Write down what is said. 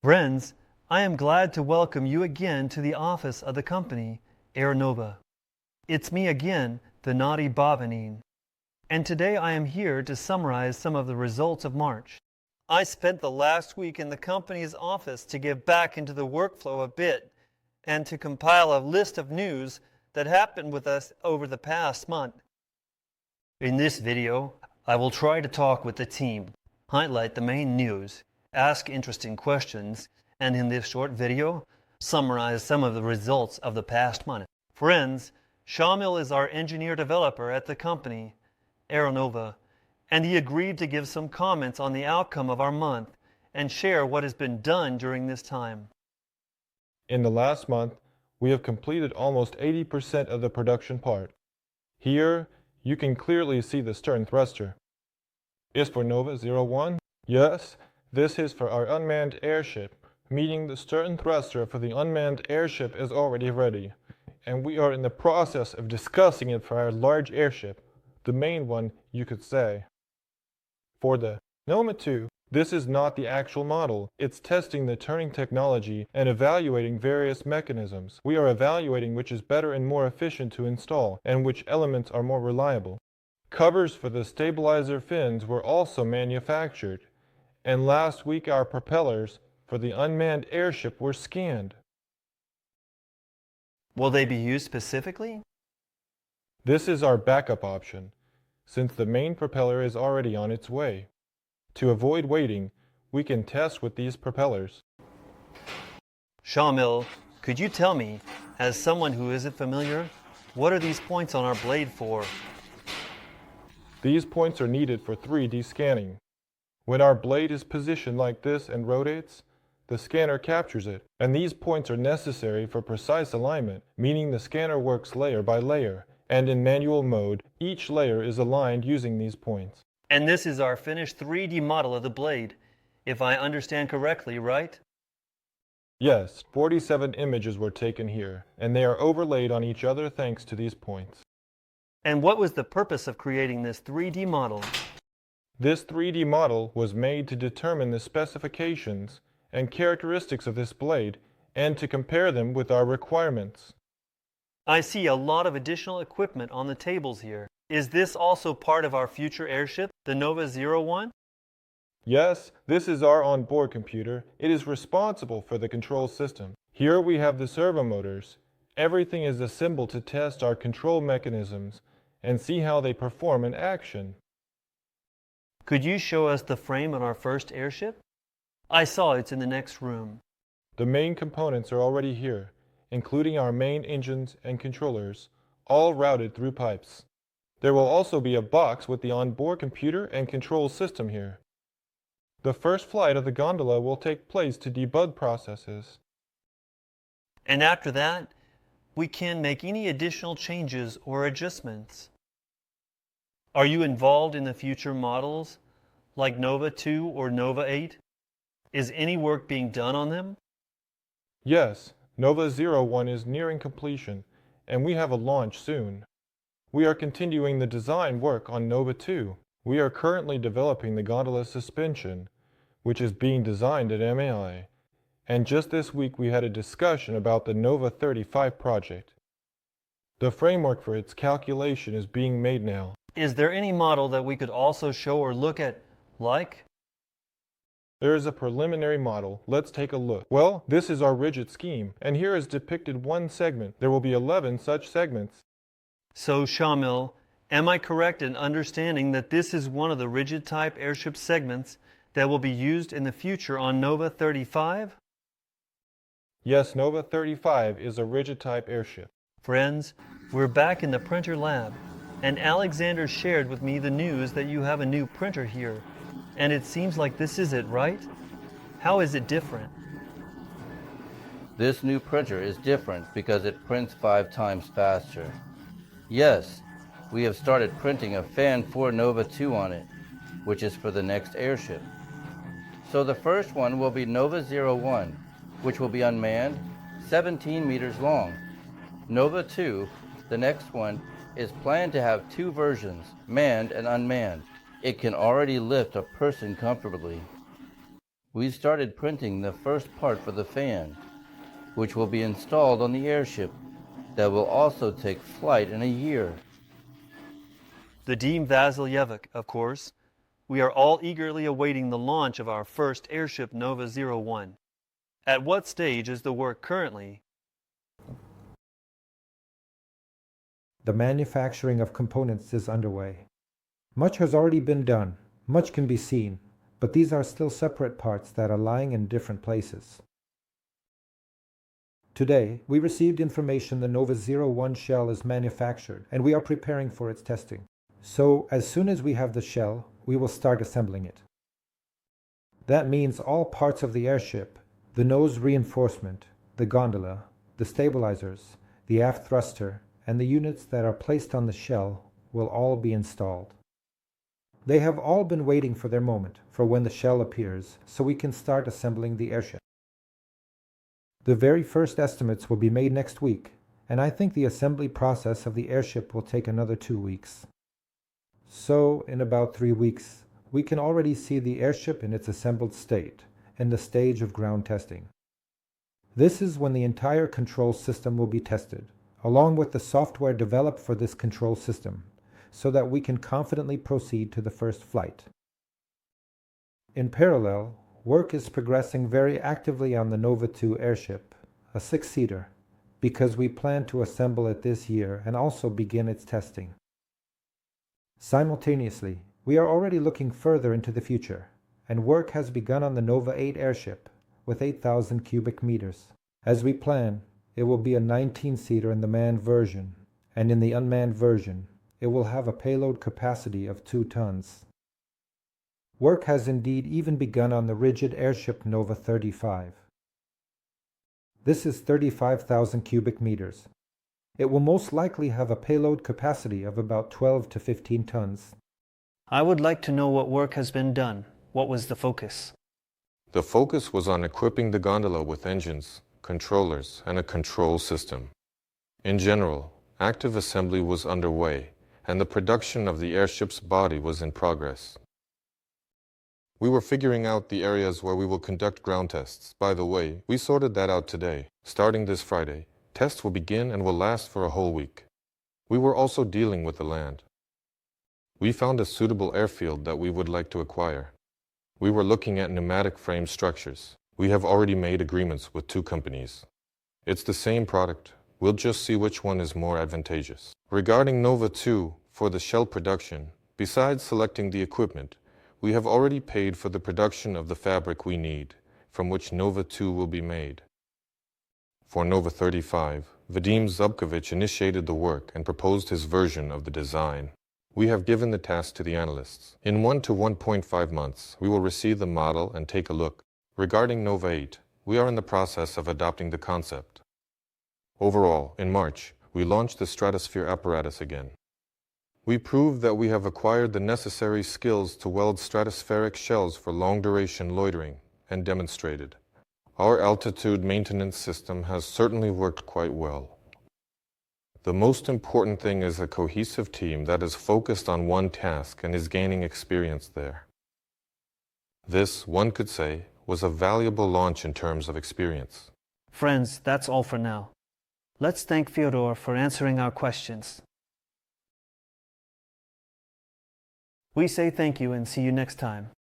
Friends, I am glad to welcome you again to the office of the company, AERONOVA. It's me again, the naughty Bobanine, and today I am here to summarize some of the results of March. I spent the last week in the company's office to get back into the workflow a bit and to compile a list of news that happened with us over the past month. In this video, I will try to talk with the team, highlight the main news, ask interesting questions, and in this short video, summarize some of the results of the past month. Friends, Shamil is our engineer developer at the company, AERONOVA, and he agreed to give some comments on the outcome of our month and share what has been done during this time. In the last month, we have completed almost 80% of the production part. Here, you can clearly see the stern thruster. Is for Nova 01? Yes, this is for our unmanned airship, meaning the stern thruster for the unmanned airship is already ready, and we are in the process of discussing it for our large airship, the main one, you could say. For the Nova 2, this is not the actual model. It's testing the turning technology and evaluating various mechanisms. We are evaluating which is better and more efficient to install, and which elements are more reliable. Covers for the stabilizer fins were also manufactured, and last week our propellers for the unmanned airship were scanned. Will they be used specifically? This is our backup option, since the main propeller is already on its way. To avoid waiting, we can test with these propellers. Shamil, could you tell me, as someone who isn't familiar, what are these points on our blade for? These points are needed for 3D scanning. When our blade is positioned like this and rotates, the scanner captures it, and these points are necessary for precise alignment, meaning the scanner works layer by layer, and in manual mode, each layer is aligned using these points. And this is our finished 3D model of the blade, if I understand correctly, right? Yes, 47 images were taken here, and they are overlaid on each other thanks to these points. And what was the purpose of creating this 3D model? This 3D model was made to determine the specifications and characteristics of this blade and to compare them with our requirements. I see a lot of additional equipment on the tables here. Is this also part of our future airship, the Nova 01? Yes, this is our onboard computer. It is responsible for the control system. Here we have the servo motors. Everything is assembled to test our control mechanisms and see how they perform in action. Could you show us the frame on our first airship? I saw it's in the next room. The main components are already here, including our main engines and controllers, all routed through pipes. There will also be a box with the onboard computer and control system here. The first flight of the gondola will take place to debug processes. And after that, we can make any additional changes or adjustments. Are you involved in the future models, like Nova 2 or Nova 8? Is any work being done on them? Yes, Nova 01 is nearing completion, and we have a launch soon. We are continuing the design work on Nova 2. We are currently developing the gondola suspension, which is being designed at MAI. And just this week we had a discussion about the Nova 35 project. The framework for its calculation is being made now. Is there any model that we could also show or look at, like? There is a preliminary model. Let's take a look. Well, this is our rigid scheme, and here is depicted one segment. There will be 11 such segments. So, Shamil, am I correct in understanding that this is one of the rigid type airship segments that will be used in the future on Nova 35? Yes, Nova 35 is a rigid type airship. Friends, we're back in the printer lab, and Alexander shared with me the news that you have a new printer here, and it seems like this is it, right? How is it different? This new printer is different because it prints 5 times faster. Yes, we have started printing a fan for Nova 2 on it, which is for the next airship. So the first one will be Nova 01, which will be unmanned, 17 meters long. Nova 2, the next one, is planned to have 2 versions, manned and unmanned. It can already lift a person comfortably. We started printing the first part for the fan, which will be installed on the airship that will also take flight in a year. The Deem Vasilyevic, of course. We are all eagerly awaiting the launch of our first airship Nova 01. At what stage is the work currently? The manufacturing of components is underway. Much has already been done, much can be seen, but these are still separate parts that are lying in different places. Today, we received information the Nova 01 shell is manufactured, and we are preparing for its testing. So, as soon as we have the shell, we will start assembling it. That means all parts of the airship, the nose reinforcement, the gondola, the stabilizers, the aft thruster, and the units that are placed on the shell will all be installed. They have all been waiting for their moment, for when the shell appears, so we can start assembling the airship. The very first estimates will be made next week, and I think the assembly process of the airship will take another 2 weeks. So, in about 3 weeks, we can already see the airship in its assembled state, in the stage of ground testing. This is when the entire control system will be tested, along with the software developed for this control system, so that we can confidently proceed to the first flight. In parallel, work is progressing very actively on the Nova 2 airship, a 6-seater, because we plan to assemble it this year and also begin its testing. Simultaneously, we are already looking further into the future, and work has begun on the Nova 8 airship with 8,000 cubic meters. As we plan, it will be a 19-seater in the manned version, and in the unmanned version, it will have a payload capacity of 2 tons. Work has indeed even begun on the rigid airship Nova 35. This is 35,000 cubic meters. It will most likely have a payload capacity of about 12 to 15 tons. I would like to know what work has been done. What was the focus? The focus was on equipping the gondola with engines, controllers, and a control system. In general, active assembly was underway, and the production of the airship's body was in progress. We were figuring out the areas where we will conduct ground tests. By the way, we sorted that out today. Starting this Friday, tests will begin and will last for a whole week. We were also dealing with the land. We found a suitable airfield that we would like to acquire. We were looking at pneumatic frame structures. We have already made agreements with 2 companies. It's the same product. We'll just see which one is more advantageous. Regarding Nova 2, for the shell production, besides selecting the equipment, we have already paid for the production of the fabric we need, from which Nova 2 will be made. For Nova 35, Vadim Zubkovich initiated the work and proposed his version of the design. We have given the task to the analysts. In 1 to 1.5 months, we will receive the model and take a look. Regarding Nova 8, we are in the process of adopting the concept. Overall, in March, we launched the stratosphere apparatus again. We proved that we have acquired the necessary skills to weld stratospheric shells for long-duration loitering, and demonstrated. Our altitude maintenance system has certainly worked quite well. The most important thing is a cohesive team that is focused on one task and is gaining experience there. This, one could say, was a valuable launch in terms of experience. Friends, that's all for now. Let's thank Fyodor for answering our questions. We say thank you and see you next time.